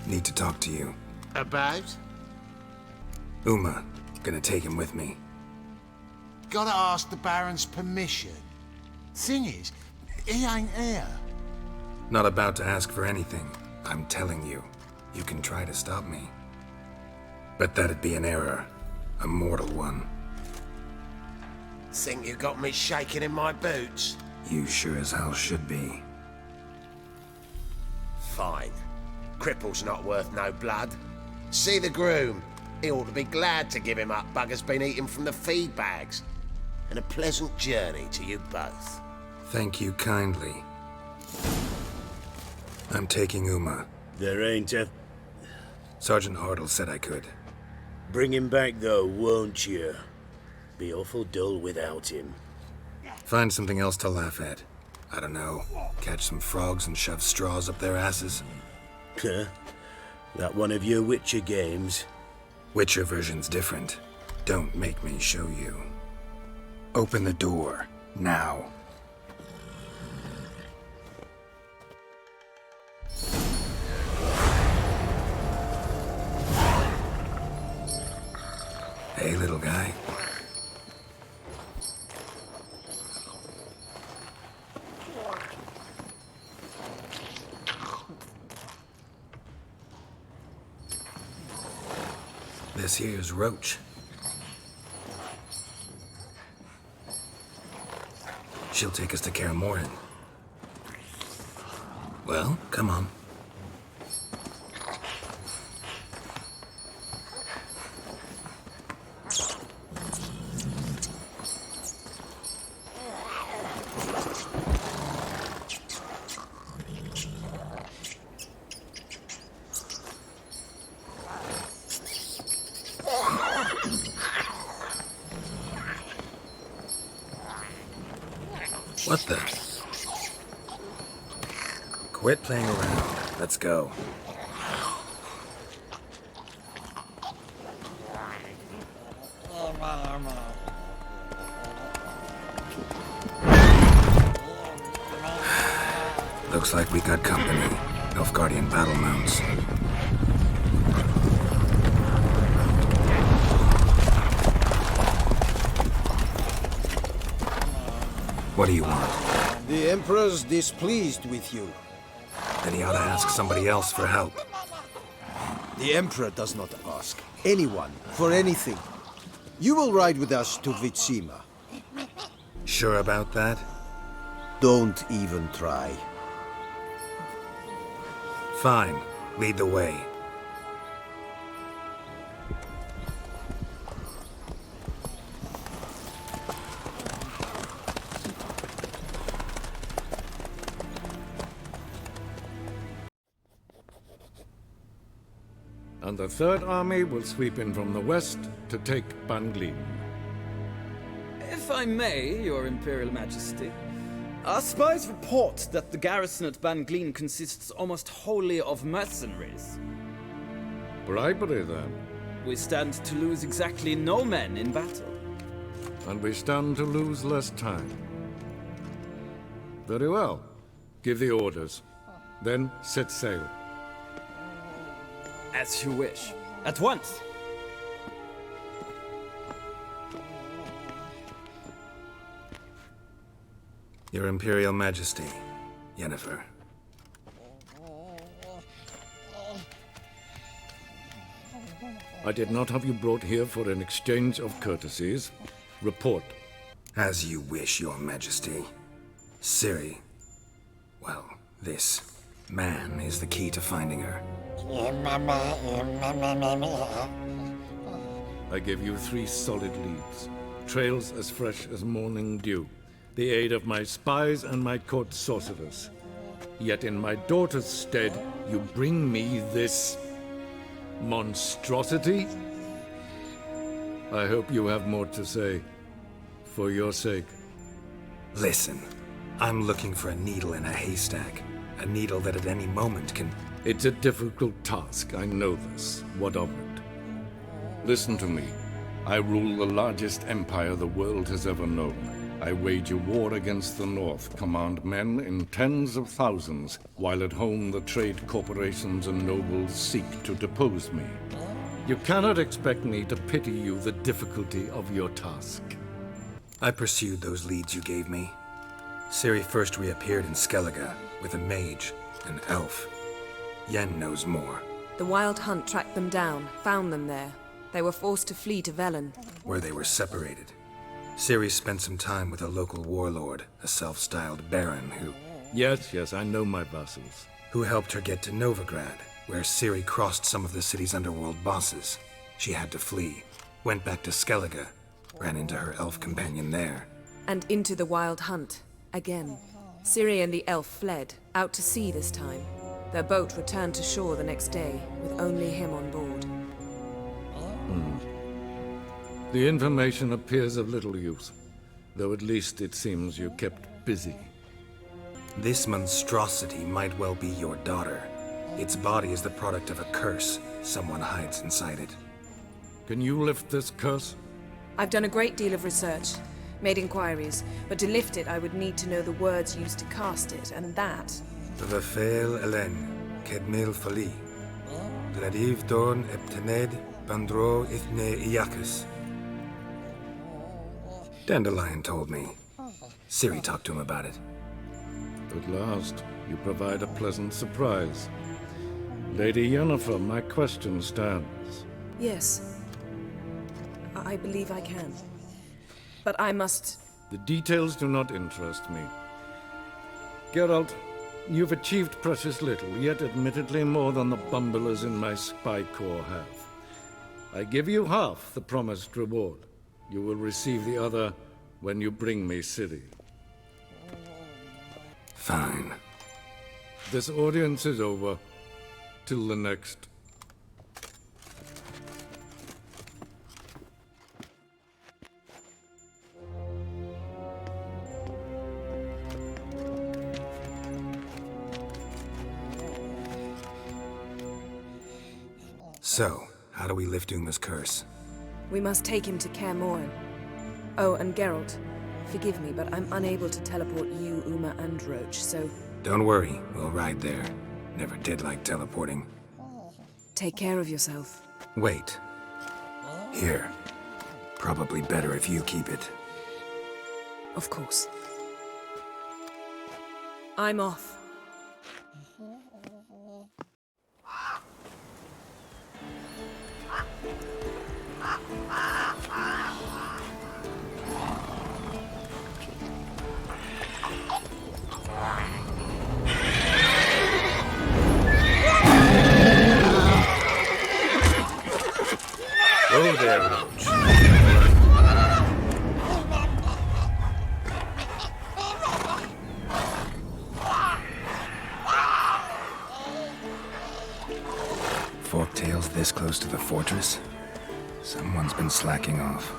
Need to talk to you. About? Uma. Gonna take him with me. Gotta ask the Baron's permission. Thing is, he ain't here. Not about to ask for anything. I'm telling you. You can try to stop me. But that'd be an error. A mortal one. Think you got me shaking in my boots? You sure as hell should be. Fine. Cripple's not worth no blood. See the groom. He ought to be glad to give him up. Bugger's been eating from the feed bags. And a pleasant journey to you both. Thank you kindly. I'm taking Uma. There ain't a... Sergeant Hartle said I could. Bring him back though, won't you? Be awful dull without him. Find something else to laugh at. I don't know. Catch some frogs and shove straws up their asses. Huh? That one of your Witcher games? Witcher version's different. Don't make me show you. Open the door. Now. Hey, little guy. This here's Roach. She'll take us to Kaer Morhen. Well, come on. What the? Quit playing around. Let's go. Looks like we got company. Nilfgaardian battle mounts. What do you want? The Emperor's displeased with you. Then he ought to ask somebody else for help. The Emperor does not ask anyone for anything. You will ride with us to Vitsima. Sure about that? Don't even try. Fine. Lead the way. And the Third Army will sweep in from the west to take Ban Glin. If I may, Your Imperial Majesty, our spies report that the garrison at Ban Glin consists almost wholly of mercenaries. Bribery, then. We stand to lose exactly no men in battle. And we stand to lose less time. Very well. Give the orders. Then set sail. As you wish. At once! Your Imperial Majesty, Yennefer. I did not have you brought here for an exchange of courtesies. Report. As you wish, Your Majesty. Ciri. Well, this man is the key to finding her. I give you 3 solid leads. Trails as fresh as morning dew. The aid of my spies and my court sorcerers. Yet in my daughter's stead, you bring me this monstrosity? I hope you have more to say. For your sake. Listen, I'm looking for a needle in a haystack. A needle that at any moment can... It's a difficult task, I know this. What of it? Listen to me. I rule the largest empire the world has ever known. I wage a war against the North, command men in tens of thousands, while at home the trade corporations and nobles seek to depose me. You cannot expect me to pity you the difficulty of your task. I pursued those leads you gave me. Ciri first reappeared in Skellige with a mage, an elf. Yen knows more. The Wild Hunt tracked them down, found them there. They were forced to flee to Velen. Where they were separated. Ciri spent some time with a local warlord, a self-styled baron Yes, I know my vassals. who helped her get to Novigrad, where Ciri crossed some of the city's underworld bosses. She had to flee, went back to Skellige, ran into her elf companion there. And into the Wild Hunt, again. Ciri and the elf fled, out to sea this time. Their boat returned to shore the next day, with only him on board. The information appears of little use, though at least it seems you kept busy. This monstrosity might well be your daughter. Its body is the product of a curse. Someone hides inside it. Can you lift this curse? I've done a great deal of research, made inquiries, but to lift it I would need to know the words used to cast it, and that... Vafel Elen, Kedmil Fali. Gladiv Dorn Eptened, Bandro Ithne Iacus. Dandelion told me. Ciri talked to him about it. At last, you provide a pleasant surprise. Lady Yennefer, my question stands. Yes. I believe I can. But I must... The details do not interest me. Geralt, you've achieved precious little, yet admittedly more than the bumblers in my spy corps have. I give you half the promised reward. You will receive the other when you bring me Ciri. Fine. This audience is over. Till the next. So, how do we lift Uma's curse? We must take him to Kaer Morhen. Oh, and Geralt, forgive me, but I'm unable to teleport you, Uma, and Roach, so... Don't worry, we'll ride there. Never did like teleporting. Take care of yourself. Wait. Here. Probably better if you keep it. Of course. I'm off. Go there, Roach. Forktail's this close to the fortress? Someone's been slacking off.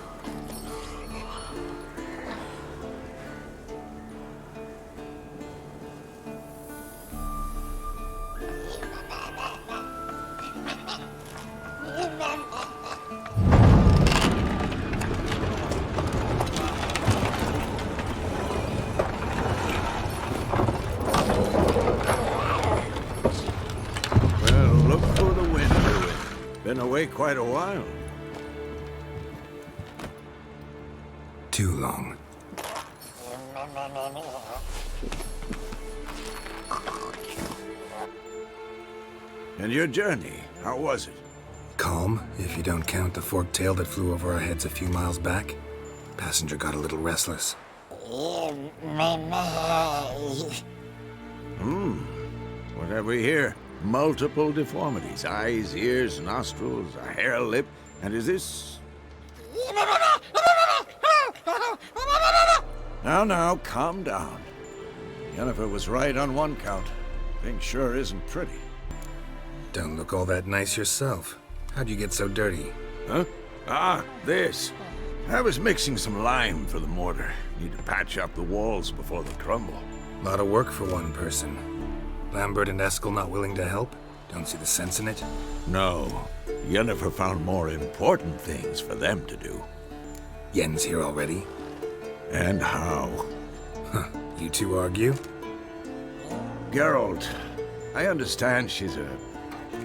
Well, look for the wind, Louis. Been away quite a while. Too long. And your journey, how was it? Calm, if you don't count the forktail that flew over our heads a few miles back. Passenger got a little restless. What have we here? Multiple deformities. Eyes, ears, nostrils, a hair lip. And is this... Now, calm down. Yennefer was right on one count. Thing sure isn't pretty. Don't look all that nice yourself. How'd you get so dirty? Huh? Ah, this. I was mixing some lime for the mortar. Need to patch up the walls before they crumble. Lot of work for one person. Lambert and Eskel not willing to help? Don't see the sense in it? No. Yennefer found more important things for them to do. Yen's here already? And how. You two argue? Geralt, I understand she's a...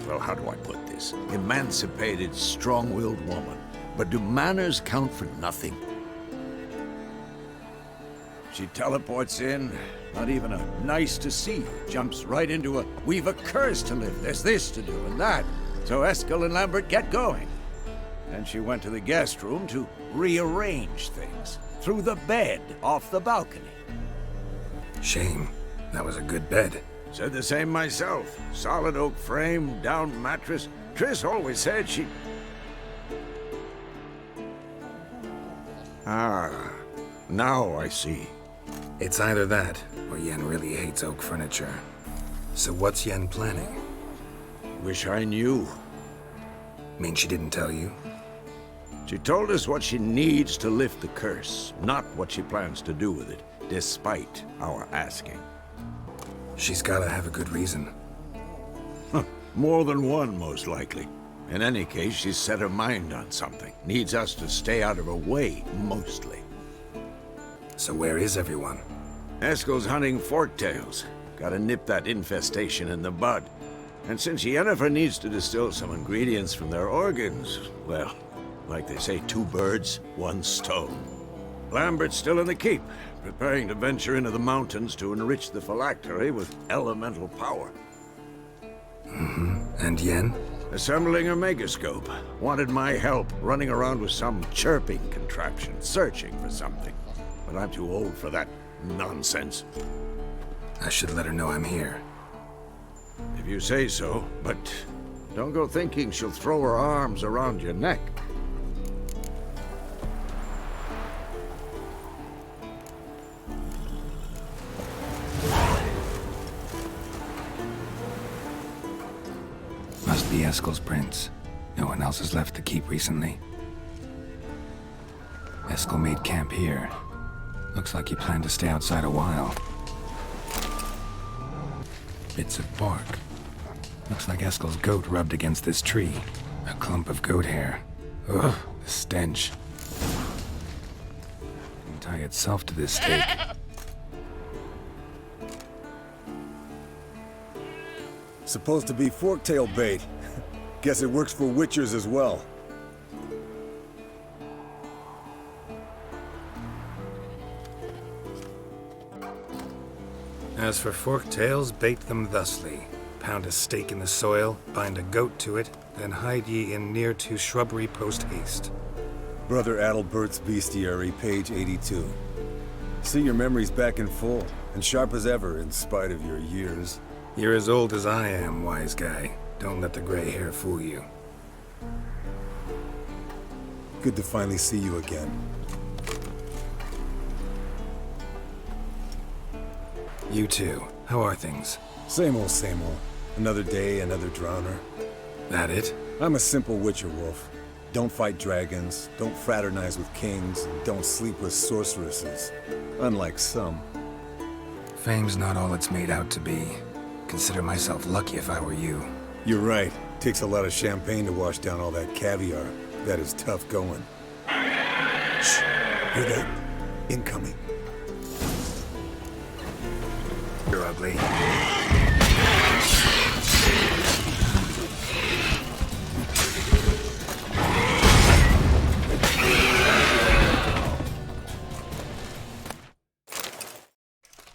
well, how do I put this? Emancipated, strong-willed woman. But do manners count for nothing? She teleports in, not even a nice to see you, jumps right into a we've a curse to live, there's this to do and that. So Eskel and Lambert get going. And she went to the guest room to rearrange things. Through the bed, off the balcony. Shame. That was a good bed. Said the same myself. Solid oak frame, down mattress. Triss always said she... Ah, now I see. It's either that, or Yen really hates oak furniture. So what's Yen planning? Wish I knew. Mean she didn't tell you? She told us what she needs to lift the curse, not what she plans to do with it, despite our asking. She's gotta have a good reason. More than one, most likely. In any case, she's set her mind on something. Needs us to stay out of her way, mostly. So where is everyone? Eskel's hunting forktails. Gotta nip that infestation in the bud. And since Yennefer needs to distill some ingredients from their organs, well, like they say, 2 birds, 1 stone. Lambert's still in the keep, preparing to venture into the mountains to enrich the phylactery with elemental power. And Yen? Assembling her megascope. Wanted my help running around with some chirping contraption, searching for something. But I'm too old for that nonsense. I should let her know I'm here. If you say so, but don't go thinking she'll throw her arms around your neck. Must be Eskel's prints. No one else has left the keep recently. Eskel made camp here. Looks like he planned to stay outside a while. Bits of bark. Looks like Eskel's goat rubbed against this tree. A clump of goat hair. Ugh, the stench. Can tie itself to this stake. Supposed to be forktail bait. Guess it works for witchers as well. As for forktails, bait them thusly. Pound a stake in the soil, bind a goat to it, then hide ye in near to shrubbery post haste. Brother Adalbert's Bestiary, page 82. See your memories back in full, and sharp as ever in spite of your years. You're as old as I am, wise guy. Don't let the gray hair fool you. Good to finally see you again. You too. How are things? Same old, same old. Another day, another drowner. That it? I'm a simple witcher wolf. Don't fight dragons, don't fraternize with kings, and don't sleep with sorceresses. Unlike some. Fame's not all it's made out to be. Consider myself lucky if I were you. You're right. Takes a lot of champagne to wash down all that caviar. That is tough going. Shh. Hear that? Incoming. You're ugly.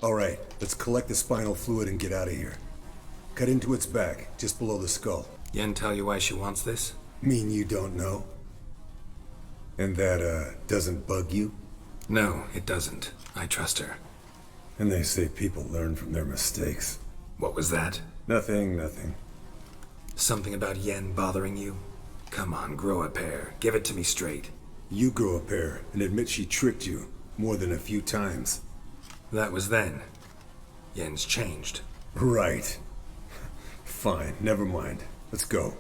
All right, let's collect the spinal fluid and get out of here. Cut into its back, just below the skull. Yen tell you why she wants this? Mean you don't know? And that, doesn't bug you? No, it doesn't. I trust her. And they say people learn from their mistakes. What was that? Nothing, nothing. Something about Yen bothering you? Come on, grow a pair. Give it to me straight. You grow a pair and admit she tricked you more than a few times. That was then. Yen's changed. Right. Fine, never mind. Let's go.